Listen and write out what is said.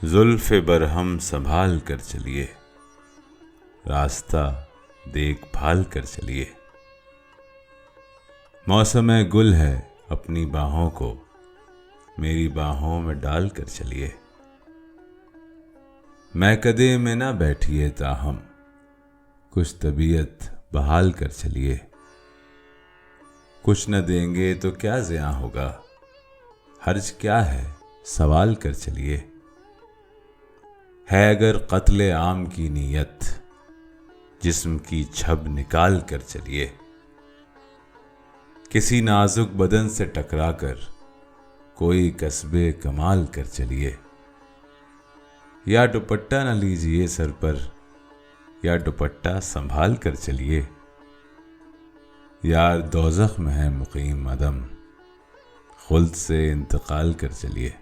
जुल्फ़े बरहम संभाल कर चलिए, रास्ता देखभाल कर चलिए। मौसम गुल है अपनी बाहों को मेरी बाहों में डाल कर चलिए। मैं कदे में ना बैठिए ताहम कुछ तबीयत बहाल कर चलिए। कुछ न देंगे तो क्या ज़िया होगा, हर्ज क्या है सवाल कर चलिए। है अगर कत्ले आम की नीयत जिस्म की छब निकाल कर चलिए। किसी नाजुक बदन से टकरा कर कोई कस्बे कमाल कर चलिए। या दुपट्टा न लीजिए सर पर या दुपट्टा संभाल कर चलिए। यार दोज़ख में है मुकीम अदम खुल्द से इंतकाल कर चलिए।